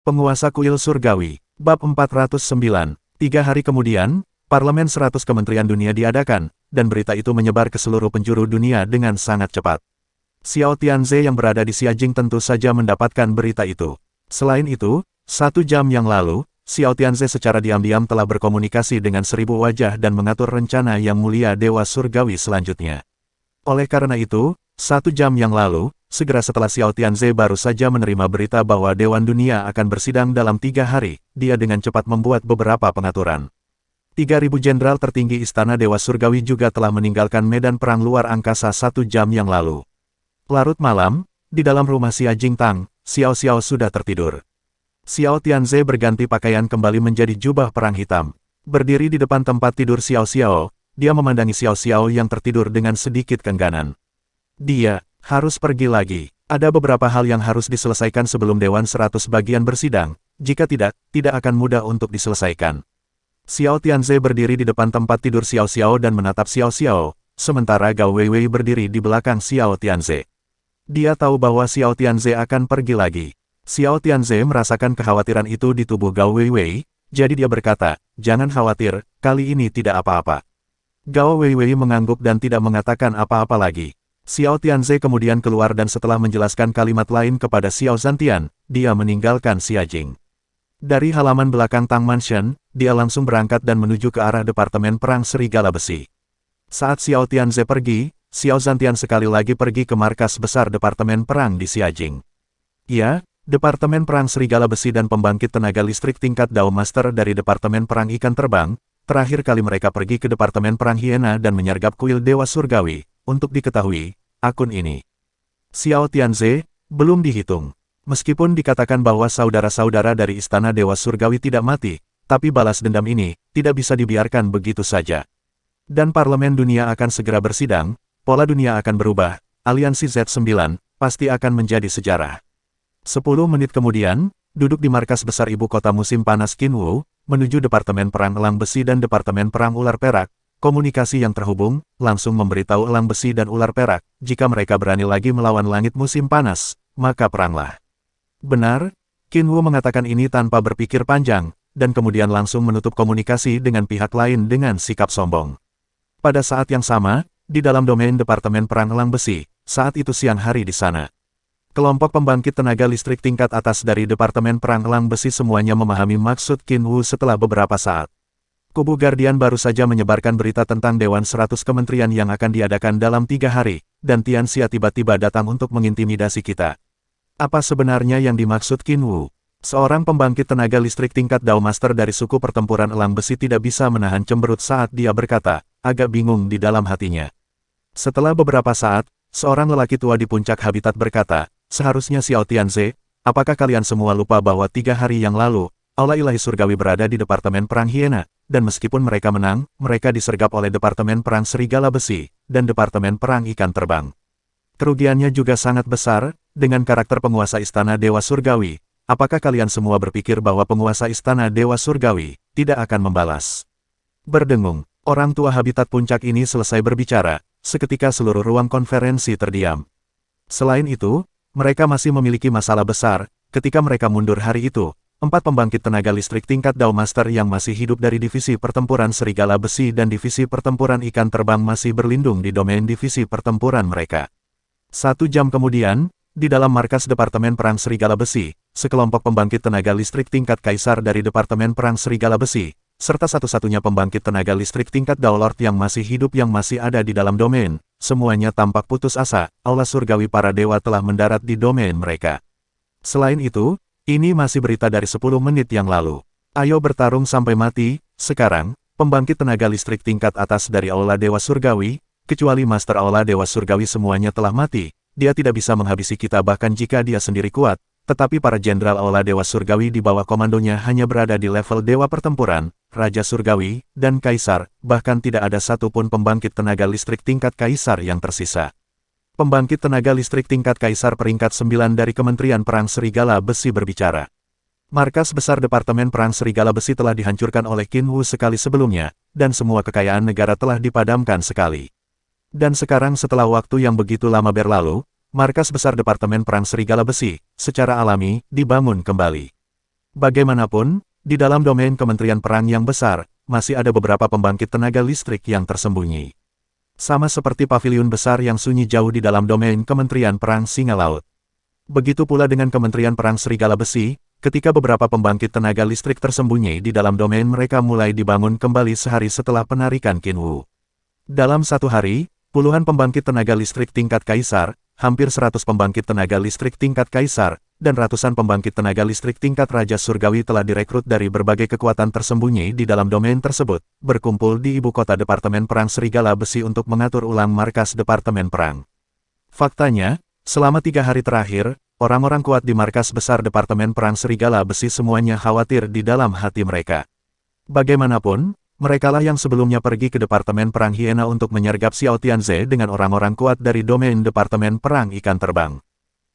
Penguasa Kuil Surgawi, Bab 409. 3 hari kemudian, Parlemen 100 Kementerian Dunia diadakan, dan berita itu menyebar ke seluruh penjuru dunia dengan sangat cepat. Xiao Tianze yang berada di Xiajing tentu saja mendapatkan berita itu. Selain itu, 1 jam yang lalu, Xiao Tianze secara diam-diam telah berkomunikasi dengan 1000 wajah dan mengatur rencana yang mulia Dewa Surgawi selanjutnya. Oleh karena itu, 1 jam yang lalu, segera setelah Xiao Tianze baru saja menerima berita bahwa Dewan Dunia akan bersidang dalam 3 hari, dia dengan cepat membuat beberapa pengaturan. 3.000 jenderal tertinggi Istana Dewa Surgawi juga telah meninggalkan medan perang luar angkasa 1 jam yang lalu. Larut malam, di dalam rumah Xia Jingtang, Xiao Xiao sudah tertidur. Xiao Tianze berganti pakaian kembali menjadi jubah perang hitam. Berdiri di depan tempat tidur Xiao Xiao, dia memandangi Xiao Xiao yang tertidur dengan sedikit keengganan. Dia harus pergi lagi. Ada beberapa hal yang harus diselesaikan sebelum Dewan 100 bagian bersidang. Jika tidak akan mudah untuk diselesaikan. Xiao Tianze berdiri di depan tempat tidur Xiao Xiao dan menatap Xiao Xiao, sementara Gao Weiwei berdiri di belakang Xiao Tianze. Dia tahu bahwa Xiao Tianze akan pergi lagi. Xiao Tianze merasakan kekhawatiran itu di tubuh Gao Weiwei, jadi dia berkata, "Jangan khawatir, kali ini tidak apa-apa." Gao Weiwei mengangguk dan tidak mengatakan apa-apa lagi. Xiao Tianze kemudian keluar dan setelah menjelaskan kalimat lain kepada Xiao Zantian, dia meninggalkan Xiajing. Dari halaman belakang Tang Mansion, dia langsung berangkat dan menuju ke arah Departemen Perang Serigala Besi. Saat Xiao Tianze pergi, Xiao Zantian sekali lagi pergi ke markas besar Departemen Perang di Xiajing. Ya, Departemen Perang Serigala Besi dan pembangkit tenaga listrik tingkat Dao Master dari Departemen Perang Ikan Terbang, terakhir kali mereka pergi ke Departemen Perang Hiena dan menyergap kuil Dewa Surgawi. Untuk diketahui, akun ini Xiao Tianze belum dihitung. Meskipun dikatakan bahwa saudara-saudara dari Istana Dewa Surgawi tidak mati, tapi balas dendam ini tidak bisa dibiarkan begitu saja. Dan Parlemen Dunia akan segera bersidang, pola dunia akan berubah, aliansi Z9 pasti akan menjadi sejarah. 10 menit kemudian, duduk di markas besar ibu kota musim panas Qinwu, menuju Departemen Perang Elang Besi dan Departemen Perang Ular Perak. Komunikasi yang terhubung, langsung memberitahu Elang Besi dan Ular Perak, jika mereka berani lagi melawan langit musim panas, maka peranglah. Benar, Qinwu mengatakan ini tanpa berpikir panjang, dan kemudian langsung menutup komunikasi dengan pihak lain dengan sikap sombong. Pada saat yang sama, di dalam domain Departemen Perang Elang Besi, saat itu siang hari di sana. Kelompok pembangkit tenaga listrik tingkat atas dari Departemen Perang Elang Besi semuanya memahami maksud Qinwu setelah beberapa saat. Kubu Guardian baru saja menyebarkan berita tentang Dewan 100 Kementerian yang akan diadakan dalam 3 hari, dan Tianxia tiba-tiba datang untuk mengintimidasi kita. Apa sebenarnya yang dimaksud Qinwu? Seorang pembangkit tenaga listrik tingkat Dao Master dari suku pertempuran Elang Besi tidak bisa menahan cemberut saat dia berkata, agak bingung di dalam hatinya. Setelah beberapa saat, seorang lelaki tua di puncak habitat berkata, seharusnya Xiao Tianze, apakah kalian semua lupa bahwa 3 hari yang lalu, Aula Ilahi Surgawi berada di Departemen Perang Hiena, dan meskipun mereka menang, mereka disergap oleh Departemen Perang Serigala Besi, dan Departemen Perang Ikan Terbang. Kerugiannya juga sangat besar, dengan karakter penguasa Istana Dewa Surgawi. Apakah kalian semua berpikir bahwa penguasa Istana Dewa Surgawi tidak akan membalas? Berdengung, orang tua habitat puncak ini selesai berbicara, seketika seluruh ruang konferensi terdiam. Selain itu, mereka masih memiliki masalah besar, ketika mereka mundur hari itu. 4 pembangkit tenaga listrik tingkat Dao Master yang masih hidup dari Divisi Pertempuran Serigala Besi dan Divisi Pertempuran Ikan Terbang masih berlindung di domain Divisi Pertempuran mereka. 1 jam kemudian, di dalam markas Departemen Perang Serigala Besi, sekelompok pembangkit tenaga listrik tingkat Kaisar dari Departemen Perang Serigala Besi, serta satu-satunya pembangkit tenaga listrik tingkat Dao Lord yang masih hidup yang masih ada di dalam domain, semuanya tampak putus asa. Aula Surgawi para dewa telah mendarat di domain mereka. Selain itu, ini masih berita dari 10 menit yang lalu. Ayo bertarung sampai mati. Sekarang, pembangkit tenaga listrik tingkat atas dari Aula Dewa Surgawi, kecuali Master Aula Dewa Surgawi semuanya telah mati. Dia tidak bisa menghabisi kita bahkan jika dia sendiri kuat, tetapi para jenderal Aula Dewa Surgawi di bawah komandonya hanya berada di level Dewa Pertempuran, Raja Surgawi, dan Kaisar, bahkan tidak ada satupun pembangkit tenaga listrik tingkat Kaisar yang tersisa. Pembangkit tenaga listrik tingkat Kaisar peringkat 9 dari Kementerian Perang Serigala Besi berbicara. Markas besar Departemen Perang Serigala Besi telah dihancurkan oleh Qinwu sekali sebelumnya, dan semua kekayaan negara telah dipadamkan sekali. Dan sekarang setelah waktu yang begitu lama berlalu, markas besar Departemen Perang Serigala Besi, secara alami, dibangun kembali. Bagaimanapun, di dalam domain Kementerian Perang yang besar, masih ada beberapa pembangkit tenaga listrik yang tersembunyi. Sama seperti paviliun besar yang sunyi jauh di dalam domain Kementerian Perang Singa Laut. Begitu pula dengan Kementerian Perang Serigala Besi, ketika beberapa pembangkit tenaga listrik tersembunyi di dalam domain mereka mulai dibangun kembali sehari setelah penarikan Kinwu. Dalam satu hari, puluhan pembangkit tenaga listrik tingkat kaisar, hampir 100 pembangkit tenaga listrik tingkat kaisar, dan ratusan pembangkit tenaga listrik tingkat Raja Surgawi telah direkrut dari berbagai kekuatan tersembunyi di dalam domain tersebut, berkumpul di ibu kota Departemen Perang Serigala Besi untuk mengatur ulang markas Departemen Perang. Faktanya, selama 3 hari terakhir, orang-orang kuat di markas besar Departemen Perang Serigala Besi semuanya khawatir di dalam hati mereka. Bagaimanapun, merekalah yang sebelumnya pergi ke Departemen Perang Hiena untuk menyergap Xiao Tianze dengan orang-orang kuat dari domain Departemen Perang Ikan Terbang.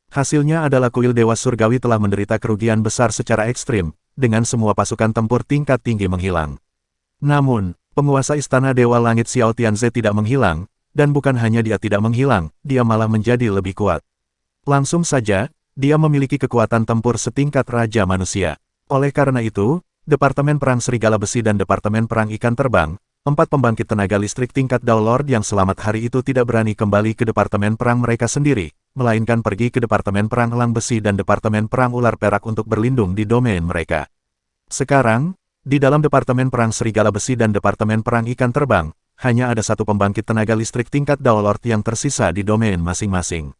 Hasilnya adalah kuil Dewa Surgawi telah menderita kerugian besar secara ekstrim, dengan semua pasukan tempur tingkat tinggi menghilang. Namun, penguasa Istana Dewa Langit Xiao Tianze tidak menghilang, dan bukan hanya dia tidak menghilang, dia malah menjadi lebih kuat. Langsung saja, dia memiliki kekuatan tempur setingkat Raja Manusia. Oleh karena itu, Departemen Perang Serigala Besi dan Departemen Perang Ikan Terbang, 4 pembangkit tenaga listrik tingkat Dao Lord yang selamat hari itu tidak berani kembali ke Departemen Perang mereka sendiri, melainkan pergi ke Departemen Perang Elang Besi dan Departemen Perang Ular Perak untuk berlindung di domain mereka. Sekarang, di dalam Departemen Perang Serigala Besi dan Departemen Perang Ikan Terbang, hanya ada satu pembangkit tenaga listrik tingkat Dao Lord yang tersisa di domain masing-masing.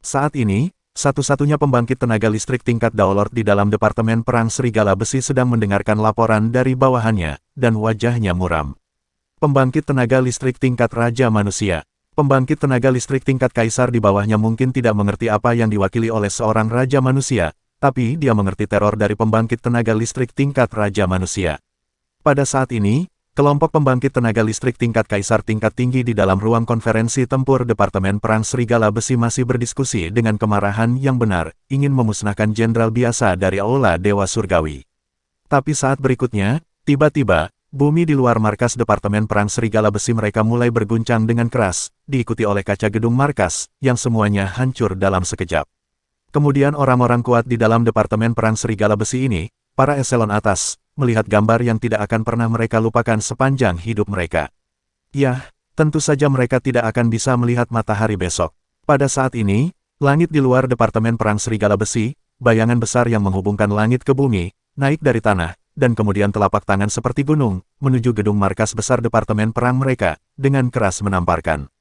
Saat ini, satu-satunya pembangkit tenaga listrik tingkat Dao Lord di dalam Departemen Perang Serigala Besi sedang mendengarkan laporan dari bawahannya, dan wajahnya muram. Pembangkit tenaga listrik tingkat Raja Manusia. Pembangkit tenaga listrik tingkat Kaisar di bawahnya mungkin tidak mengerti apa yang diwakili oleh seorang Raja Manusia, tapi dia mengerti teror dari pembangkit tenaga listrik tingkat Raja Manusia. Pada saat ini, kelompok pembangkit tenaga listrik tingkat Kaisar tingkat tinggi di dalam ruang konferensi tempur Departemen Perang Serigala Besi masih berdiskusi dengan kemarahan yang benar, ingin memusnahkan jenderal biasa dari Aula Dewa Surgawi. Tapi saat berikutnya, tiba-tiba, bumi di luar markas Departemen Perang Serigala Besi mereka mulai berguncang dengan keras, diikuti oleh kaca gedung markas, yang semuanya hancur dalam sekejap. Kemudian orang-orang kuat di dalam Departemen Perang Serigala Besi ini, para eselon atas, melihat gambar yang tidak akan pernah mereka lupakan sepanjang hidup mereka. Yah, tentu saja mereka tidak akan bisa melihat matahari besok. Pada saat ini, langit di luar Departemen Perang Serigala Besi, bayangan besar yang menghubungkan langit ke bumi, naik dari tanah, dan kemudian telapak tangan seperti gunung, menuju gedung markas besar Departemen Perang mereka, dengan keras menamparkan.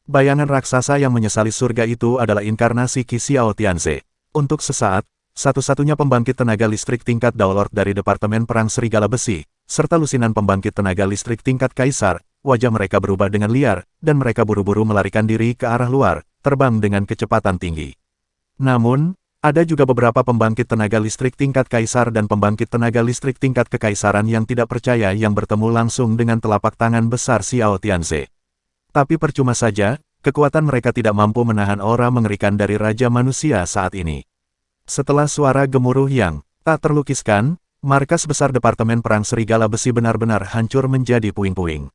Bayangan raksasa yang menyesali surga itu adalah inkarnasi Qi Xiao Tianze. Untuk sesaat, satu-satunya pembangkit tenaga listrik tingkat Dao Lord dari Departemen Perang Serigala Besi, serta lusinan pembangkit tenaga listrik tingkat Kaisar, wajah mereka berubah dengan liar, dan mereka buru-buru melarikan diri ke arah luar, terbang dengan kecepatan tinggi. Namun, ada juga beberapa pembangkit tenaga listrik tingkat Kaisar dan pembangkit tenaga listrik tingkat Kekaisaran yang tidak percaya yang bertemu langsung dengan telapak tangan besar Xiao Tianze. Tapi percuma saja, kekuatan mereka tidak mampu menahan aura mengerikan dari Raja Manusia saat ini. Setelah suara gemuruh yang tak terlukiskan, markas besar Departemen Perang Serigala Besi benar-benar hancur menjadi puing-puing.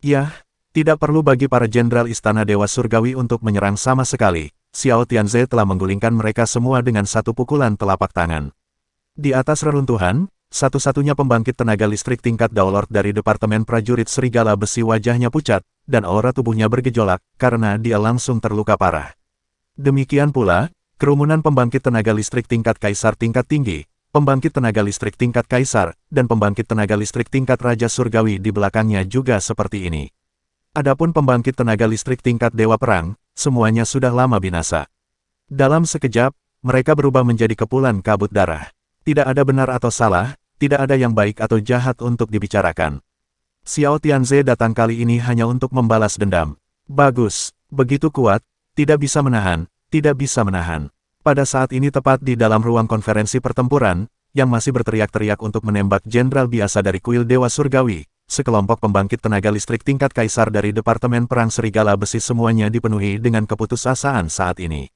Yah, tidak perlu bagi para jenderal Istana Dewa Surgawi untuk menyerang sama sekali. Xiao Tianze telah menggulingkan mereka semua dengan satu pukulan telapak tangan. Di atas reruntuhan, satu-satunya pembangkit tenaga listrik tingkat Dao Lord dari Departemen Prajurit Serigala Besi wajahnya pucat, dan aura tubuhnya bergejolak, karena dia langsung terluka parah. Demikian pula, kerumunan pembangkit tenaga listrik tingkat Kaisar tingkat tinggi, pembangkit tenaga listrik tingkat Kaisar, dan pembangkit tenaga listrik tingkat Raja Surgawi di belakangnya juga seperti ini. Adapun pembangkit tenaga listrik tingkat Dewa Perang, semuanya sudah lama binasa. Dalam sekejap, mereka berubah menjadi kepulan kabut darah. Tidak ada benar atau salah, tidak ada yang baik atau jahat untuk dibicarakan. Xiao Tianze datang kali ini hanya untuk membalas dendam. Bagus, begitu kuat, tidak bisa menahan, tidak bisa menahan. Pada saat ini tepat di dalam ruang konferensi pertempuran, yang masih berteriak-teriak untuk menembak jenderal biasa dari kuil Dewa Surgawi, sekelompok pembangkit tenaga listrik tingkat Kaisar dari Departemen Perang Serigala Besi semuanya dipenuhi dengan keputusasaan saat ini.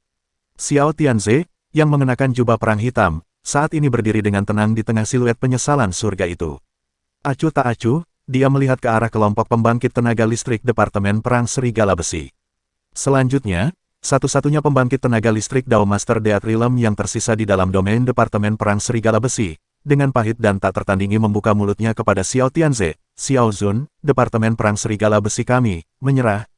Xiao Tianze, yang mengenakan jubah perang hitam, saat ini berdiri dengan tenang di tengah siluet penyesalan surga itu. Acuh tak acuh, dia melihat ke arah kelompok pembangkit tenaga listrik Departemen Perang Serigala Besi. Selanjutnya, satu-satunya pembangkit tenaga listrik Dao Master Death Realm yang tersisa di dalam domain Departemen Perang Serigala Besi, dengan pahit dan tak tertandingi membuka mulutnya kepada Xiao Tianze. Xiao Zun, Departemen Perang Serigala Besi kami menyerah.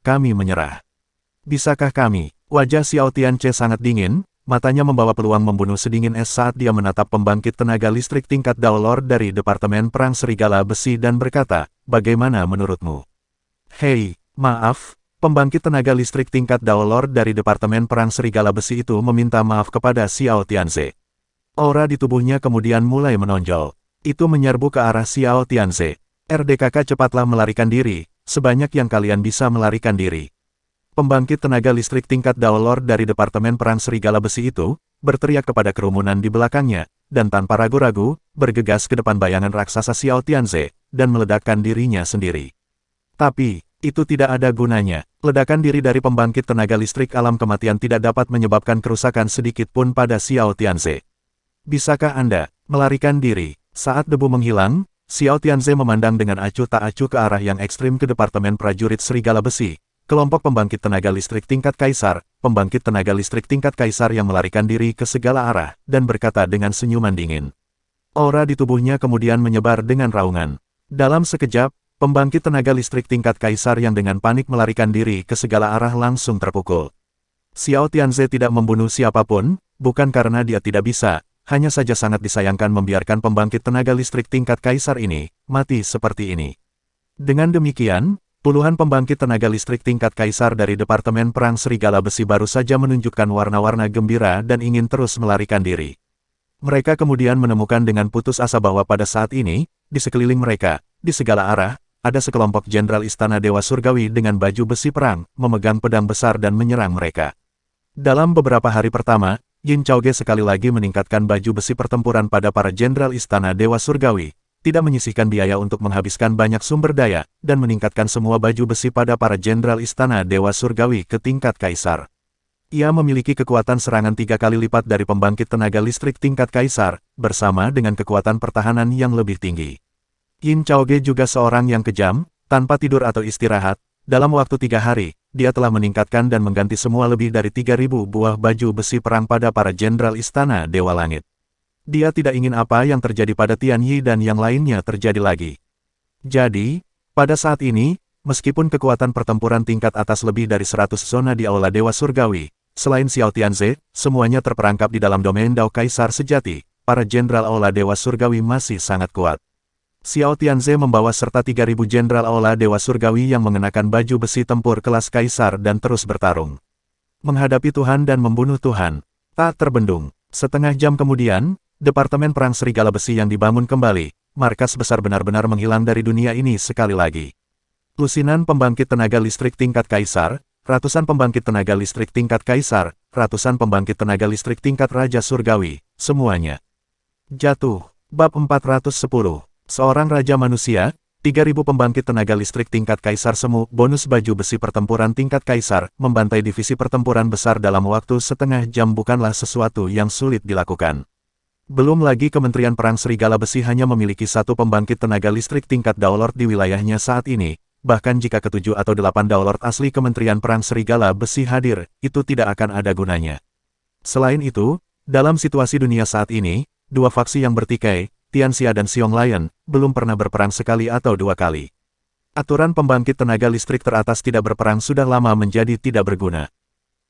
Bisakah kami? Wajah Xiao Tianze sangat dingin, matanya membawa peluang membunuh sedingin es saat dia menatap pembangkit tenaga listrik tingkat Daolord dari Departemen Perang Serigala Besi dan berkata, bagaimana menurutmu? Hei, maaf, pembangkit tenaga listrik tingkat Daolord dari Departemen Perang Serigala Besi itu meminta maaf kepada Xiao Tianze. Aura di tubuhnya kemudian mulai menonjol. Itu menyerbu ke arah Xiao Tianze. RDKK cepatlah melarikan diri, sebanyak yang kalian bisa melarikan diri. Pembangkit tenaga listrik tingkat Daolord dari Departemen Perang Serigala Besi itu, berteriak kepada kerumunan di belakangnya, dan tanpa ragu-ragu, bergegas ke depan bayangan raksasa Xiao Tianze, dan meledakkan dirinya sendiri. Tapi, itu tidak ada gunanya. Ledakan diri dari pembangkit tenaga listrik alam kematian tidak dapat menyebabkan kerusakan sedikit pun pada Xiao Tianze. Bisakah Anda melarikan diri? Saat debu menghilang, Xiao Tianze memandang dengan acuh tak acuh ke arah yang ekstrim ke Departemen Prajurit Serigala Besi, kelompok pembangkit tenaga listrik tingkat Kaisar, pembangkit tenaga listrik tingkat Kaisar yang melarikan diri ke segala arah, dan berkata dengan senyuman dingin. Aura di tubuhnya kemudian menyebar dengan raungan. Dalam sekejap, pembangkit tenaga listrik tingkat Kaisar yang dengan panik melarikan diri ke segala arah langsung terpukul. Xiao Tianze tidak membunuh siapapun, bukan karena dia tidak bisa, hanya saja sangat disayangkan membiarkan pembangkit tenaga listrik tingkat Kaisar ini mati seperti ini. Dengan demikian, puluhan pembangkit tenaga listrik tingkat Kaisar dari Departemen Perang Serigala Besi baru saja menunjukkan warna-warna gembira dan ingin terus melarikan diri. Mereka kemudian menemukan dengan putus asa bahwa pada saat ini, di sekeliling mereka, di segala arah, ada sekelompok jenderal Istana Dewa Surgawi dengan baju besi perang, memegang pedang besar dan menyerang mereka. Dalam beberapa hari pertama, Yin Chaoge sekali lagi meningkatkan baju besi pertempuran pada para jenderal Istana Dewa Surgawi, tidak menyisihkan biaya untuk menghabiskan banyak sumber daya, dan meningkatkan semua baju besi pada para jenderal Istana Dewa Surgawi ke tingkat Kaisar. Ia memiliki kekuatan serangan 3 kali lipat dari pembangkit tenaga listrik tingkat Kaisar, bersama dengan kekuatan pertahanan yang lebih tinggi. Yin Chaoge juga seorang yang kejam, tanpa tidur atau istirahat. Dalam waktu 3 hari, dia telah meningkatkan dan mengganti semua lebih dari 3.000 buah baju besi perang pada para jenderal Istana Dewa Langit. Dia tidak ingin apa yang terjadi pada Tian Yi dan yang lainnya terjadi lagi. Jadi, pada saat ini, meskipun kekuatan pertempuran tingkat atas lebih dari 100 zona di Aula Dewa Surgawi, selain Xiao Tianze, semuanya terperangkap di dalam domain Dao Kaisar sejati, para jenderal Aula Dewa Surgawi masih sangat kuat. Xiao Tianze membawa serta 3.000 jenderal Aula Dewa Surgawi yang mengenakan baju besi tempur kelas Kaisar dan terus bertarung. Menghadapi Tuhan dan membunuh Tuhan, tak terbendung. Setengah jam kemudian, Departemen Perang Serigala Besi yang dibangun kembali, markas besar benar-benar menghilang dari dunia ini sekali lagi. Lusinan pembangkit tenaga listrik tingkat Kaisar, ratusan pembangkit tenaga listrik tingkat Kaisar, ratusan pembangkit tenaga listrik tingkat Raja Surgawi, semuanya jatuh. Bab 410. Seorang Raja Manusia, 3.000 pembangkit tenaga listrik tingkat Kaisar Semu, bonus baju besi pertempuran tingkat Kaisar, membantai divisi pertempuran besar dalam waktu setengah jam bukanlah sesuatu yang sulit dilakukan. Belum lagi Kementerian Perang Serigala Besi hanya memiliki 1 pembangkit tenaga listrik tingkat Daolord di wilayahnya saat ini, bahkan jika ke-7 atau 8 Daolord asli Kementerian Perang Serigala Besi hadir, itu tidak akan ada gunanya. Selain itu, dalam situasi dunia saat ini, 2 faksi yang bertikai, Tianxia dan Xiong Lion, belum pernah berperang sekali atau 2 kali. Aturan pembangkit tenaga listrik teratas tidak berperang sudah lama menjadi tidak berguna.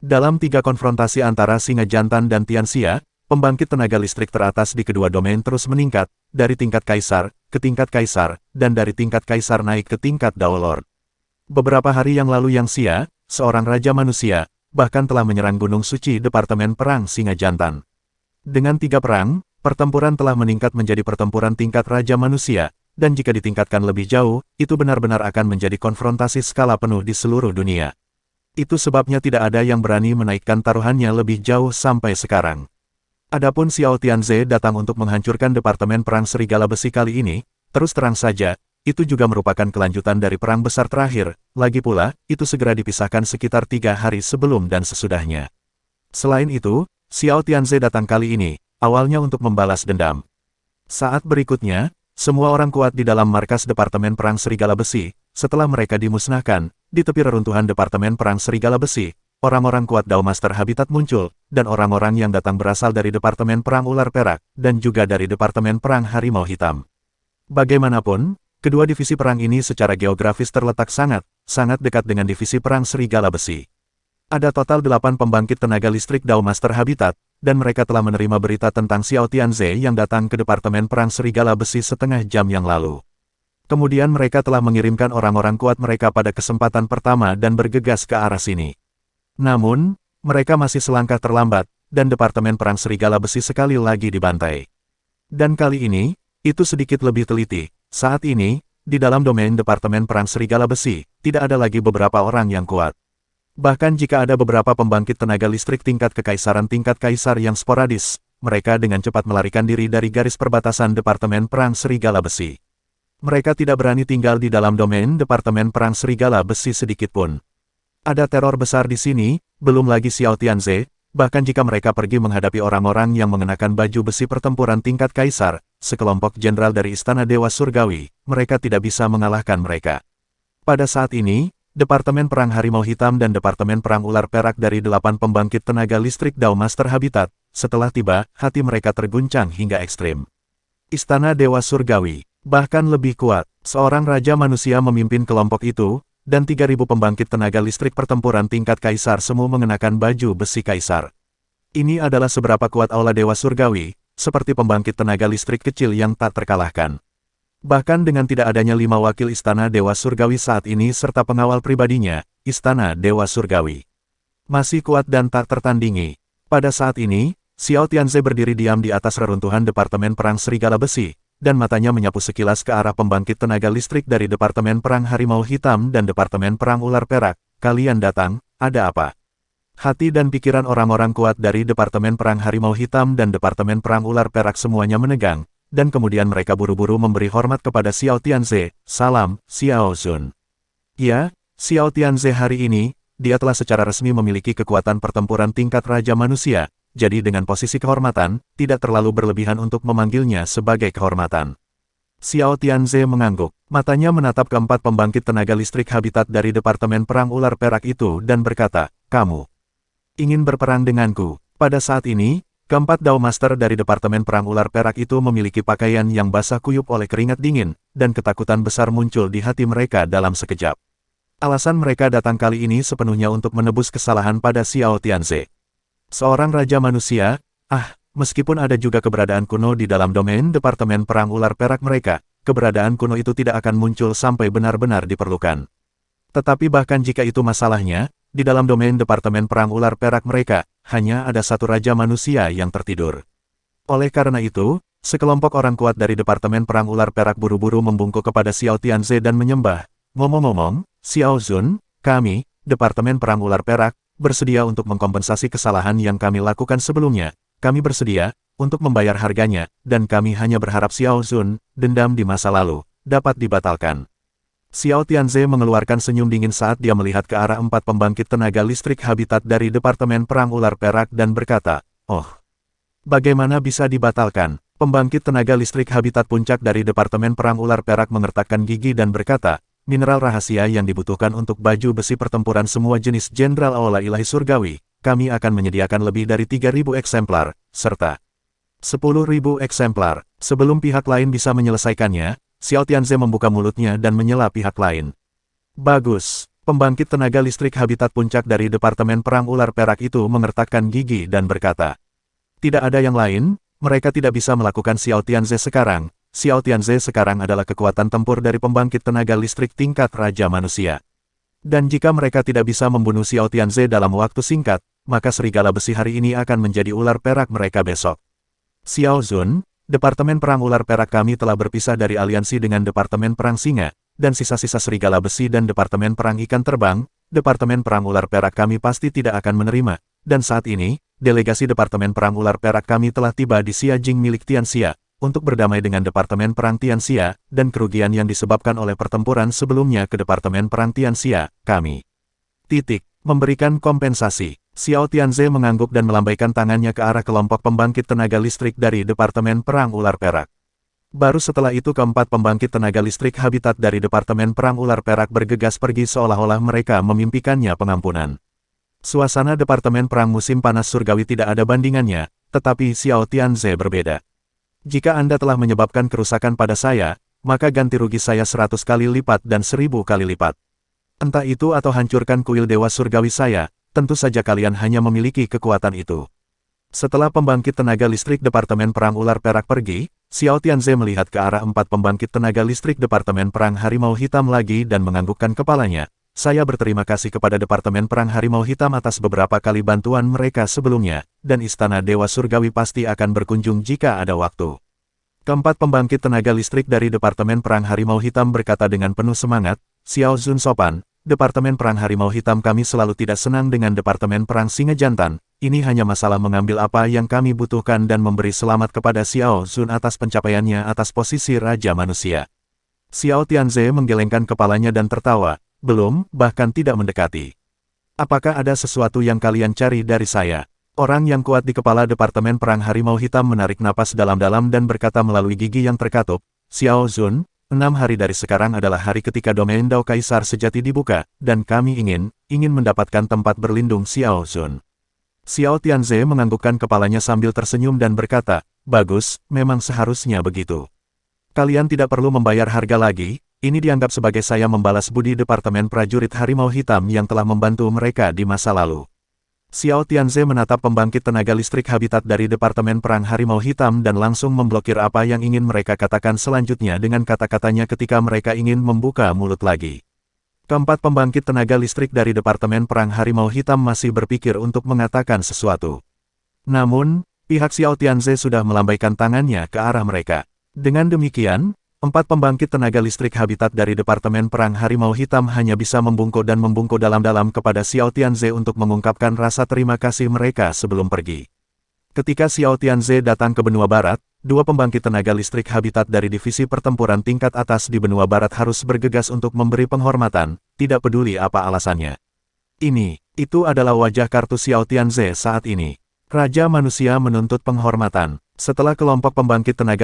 Dalam 3 konfrontasi antara Singa Jantan dan Tianxia, pembangkit tenaga listrik teratas di kedua domain terus meningkat, dari tingkat Kaisar, ke tingkat Kaisar, dan dari tingkat Kaisar naik ke tingkat Daolord. Beberapa hari yang lalu Yang Xia, seorang Raja Manusia, bahkan telah menyerang Gunung Suci Departemen Perang Singa Jantan. Dengan 3 perang, pertempuran telah meningkat menjadi pertempuran tingkat Raja Manusia, dan jika ditingkatkan lebih jauh, itu benar-benar akan menjadi konfrontasi skala penuh di seluruh dunia. Itu sebabnya tidak ada yang berani menaikkan taruhannya lebih jauh sampai sekarang. Adapun Xiao Tianze datang untuk menghancurkan Departemen Perang Serigala Besi kali ini, terus terang saja, itu juga merupakan kelanjutan dari perang besar terakhir, lagi pula, itu segera dipisahkan sekitar 3 hari sebelum dan sesudahnya. Selain itu, Xiao Tianze datang kali ini, awalnya untuk membalas dendam. Saat berikutnya, semua orang kuat di dalam markas Departemen Perang Serigala Besi, setelah mereka dimusnahkan, di tepi reruntuhan Departemen Perang Serigala Besi, orang-orang kuat Dao Master Habitat muncul, dan orang-orang yang datang berasal dari Departemen Perang Ular Perak, dan juga dari Departemen Perang Harimau Hitam. Bagaimanapun, kedua divisi perang ini secara geografis terletak sangat dekat dengan divisi perang Serigala Besi. Ada total 8 pembangkit tenaga listrik Dao Master Habitat, dan mereka telah menerima berita tentang Xiao Tianze yang datang ke Departemen Perang Serigala Besi setengah jam yang lalu. Kemudian mereka telah mengirimkan orang-orang kuat mereka pada kesempatan pertama dan bergegas ke arah sini. Namun, mereka masih selangkah terlambat, dan Departemen Perang Serigala Besi sekali lagi dibantai. Dan kali ini, itu sedikit lebih teliti. Saat ini, di dalam domain Departemen Perang Serigala Besi, tidak ada lagi beberapa orang yang kuat. Bahkan jika ada beberapa pembangkit tenaga listrik tingkat kaisar yang sporadis, mereka dengan cepat melarikan diri dari garis perbatasan Departemen Perang Serigala Besi. Mereka tidak berani tinggal di dalam domain Departemen Perang Serigala Besi sedikitpun. Ada teror besar di sini, belum lagi Xiao Tianze, bahkan jika mereka pergi menghadapi orang-orang yang mengenakan baju besi pertempuran tingkat kaisar, sekelompok jenderal dari Istana Dewa Surgawi, mereka tidak bisa mengalahkan mereka. Pada saat ini, Departemen Perang Harimau Hitam dan Departemen Perang Ular Perak dari 8 pembangkit tenaga listrik Dao Master Habitat, setelah tiba, hati mereka terguncang hingga ekstrim. Istana Dewa Surgawi, bahkan lebih kuat, seorang raja manusia memimpin kelompok itu, dan 3.000 pembangkit tenaga listrik pertempuran tingkat kaisar semua mengenakan baju besi kaisar. Ini adalah seberapa kuat aula Dewa Surgawi, seperti pembangkit tenaga listrik kecil yang tak terkalahkan. Bahkan dengan tidak adanya 5 wakil Istana Dewa Surgawi saat ini serta pengawal pribadinya, Istana Dewa Surgawi masih kuat dan tak tertandingi. Pada saat ini, Xiao Tianze berdiri diam di atas reruntuhan Departemen Perang Serigala Besi, dan matanya menyapu sekilas ke arah pembangkit tenaga listrik dari Departemen Perang Harimau Hitam dan Departemen Perang Ular Perak. Kalian datang, ada apa? Hati dan pikiran orang-orang kuat dari Departemen Perang Harimau Hitam dan Departemen Perang Ular Perak semuanya menegang, dan kemudian mereka buru-buru memberi hormat kepada Xiao Tianze. Salam, Xiao Zun. Ya, Xiao Tianze hari ini, dia telah secara resmi memiliki kekuatan pertempuran tingkat Raja Manusia. Jadi dengan posisi kehormatan, tidak terlalu berlebihan untuk memanggilnya sebagai kehormatan. Xiao Tianze mengangguk, matanya menatap keempat pembangkit tenaga listrik habitat dari Departemen Perang Ular Perak itu dan berkata, kamu ingin berperang denganku. Pada saat ini, keempat Dao Master dari Departemen Perang Ular Perak itu memiliki pakaian yang basah kuyup oleh keringat dingin, dan ketakutan besar muncul di hati mereka dalam sekejap. Alasan mereka datang kali ini sepenuhnya untuk menebus kesalahan pada Xiao Tianze. Seorang raja manusia, meskipun ada juga keberadaan kuno di dalam domain Departemen Perang Ular Perak mereka, keberadaan kuno itu tidak akan muncul sampai benar-benar diperlukan. Tetapi bahkan jika itu masalahnya, di dalam domain Departemen Perang Ular Perak mereka, hanya ada satu raja manusia yang tertidur. Oleh karena itu, sekelompok orang kuat dari Departemen Perang Ular Perak buru-buru membungkuk kepada Xiao Tianze dan menyembah. Ngomong-ngomong, Xiao Zun, kami, Departemen Perang Ular Perak, bersedia untuk mengkompensasi kesalahan yang kami lakukan sebelumnya. Kami bersedia untuk membayar harganya, dan kami hanya berharap Xiao Zun, dendam di masa lalu, dapat dibatalkan. Xiao Tianze mengeluarkan senyum dingin saat dia melihat ke arah 4 pembangkit tenaga listrik habitat dari Departemen Perang Ular Perak dan berkata, oh, bagaimana bisa dibatalkan? Pembangkit tenaga listrik habitat puncak dari Departemen Perang Ular Perak mengertakkan gigi dan berkata, mineral rahasia yang dibutuhkan untuk baju besi pertempuran semua jenis Jenderal Aula Ilahi Surgawi, kami akan menyediakan lebih dari 3.000 eksemplar, serta 10.000 eksemplar. Sebelum pihak lain bisa menyelesaikannya, Xiao Tianze membuka mulutnya dan menyela pihak lain. Bagus, pembangkit tenaga listrik habitat puncak dari Departemen Perang Ular Perak itu mengertakkan gigi dan berkata, tidak ada yang lain, mereka tidak bisa melakukan Xiao Tianze sekarang. Xiao Tianze sekarang adalah kekuatan tempur dari pembangkit tenaga listrik tingkat Raja Manusia. Dan jika mereka tidak bisa membunuh Xiao Tianze dalam waktu singkat, maka serigala besi hari ini akan menjadi ular perak mereka besok. Xiao Zun, Departemen Perang Ular Perak kami telah berpisah dari aliansi dengan Departemen Perang Singa, dan sisa-sisa serigala besi dan Departemen Perang Ikan Terbang, Departemen Perang Ular Perak kami pasti tidak akan menerima, dan saat ini, delegasi Departemen Perang Ular Perak kami telah tiba di Xiajing milik Tianxia, untuk berdamai dengan Departemen Perang Tianxia, dan kerugian yang disebabkan oleh pertempuran sebelumnya ke Departemen Perang Tianxia, kami memberikan kompensasi. Xiao Tianze mengangguk dan melambaikan tangannya ke arah kelompok pembangkit tenaga listrik dari Departemen Perang Ular Perak. Baru setelah itu keempat pembangkit tenaga listrik habitat dari Departemen Perang Ular Perak bergegas pergi seolah-olah mereka memimpikannya pengampunan. Suasana Departemen Perang Musim Panas Surgawi tidak ada bandingannya, tetapi Xiao Tianze berbeda. Jika Anda telah menyebabkan kerusakan pada saya, maka ganti rugi saya 100 kali lipat dan 1000 kali lipat. Entah itu atau hancurkan kuil Dewa Surgawi saya, tentu saja kalian hanya memiliki kekuatan itu. Setelah pembangkit tenaga listrik Departemen Perang Ular Perak pergi, Xiao Tianze melihat ke arah 4 pembangkit tenaga listrik Departemen Perang Harimau Hitam lagi dan menganggukkan kepalanya. Saya berterima kasih kepada Departemen Perang Harimau Hitam atas beberapa kali bantuan mereka sebelumnya, dan Istana Dewa Surgawi pasti akan berkunjung jika ada waktu. Keempat pembangkit tenaga listrik dari Departemen Perang Harimau Hitam berkata dengan penuh semangat, Xiao Zun sopan, Departemen Perang Harimau Hitam kami selalu tidak senang dengan Departemen Perang Singa Jantan. Ini hanya masalah mengambil apa yang kami butuhkan dan memberi selamat kepada Xiao Zun atas pencapaiannya atas posisi Raja Manusia. Xiao Tianze menggelengkan kepalanya dan tertawa, belum, bahkan tidak mendekati. Apakah ada sesuatu yang kalian cari dari saya? Orang yang kuat di kepala Departemen Perang Harimau Hitam menarik napas dalam-dalam dan berkata melalui gigi yang terkatup, Xiao Zun, 6 hari dari sekarang adalah hari ketika domain Dao Kaisar sejati dibuka, dan kami ingin mendapatkan tempat berlindung Xiao Zun. Xiao Tianze menganggukkan kepalanya sambil tersenyum dan berkata, bagus, memang seharusnya begitu. Kalian tidak perlu membayar harga lagi, ini dianggap sebagai saya membalas budi Departemen Prajurit Harimau Hitam yang telah membantu mereka di masa lalu. Xiao Tianze menatap pembangkit tenaga listrik habitat dari Departemen Perang Harimau Hitam dan langsung memblokir apa yang ingin mereka katakan selanjutnya dengan kata-katanya ketika mereka ingin membuka mulut lagi. Keempat pembangkit tenaga listrik dari Departemen Perang Harimau Hitam masih berpikir untuk mengatakan sesuatu. Namun, pihak Xiao Tianze sudah melambaikan tangannya ke arah mereka. Dengan demikian, 4 pembangkit tenaga listrik habitat dari Departemen Perang Harimau Hitam hanya bisa membungkuk dalam-dalam kepada Xiao Tianze untuk mengungkapkan rasa terima kasih mereka sebelum pergi. Ketika Xiao Tianze datang ke benua barat, 2 pembangkit tenaga listrik habitat dari divisi pertempuran tingkat atas di benua barat harus bergegas untuk memberi penghormatan, tidak peduli apa alasannya. Itu adalah wajah kartu Xiao Tianze saat ini. Raja Manusia menuntut penghormatan. Setelah kelompok pembangkit tenaga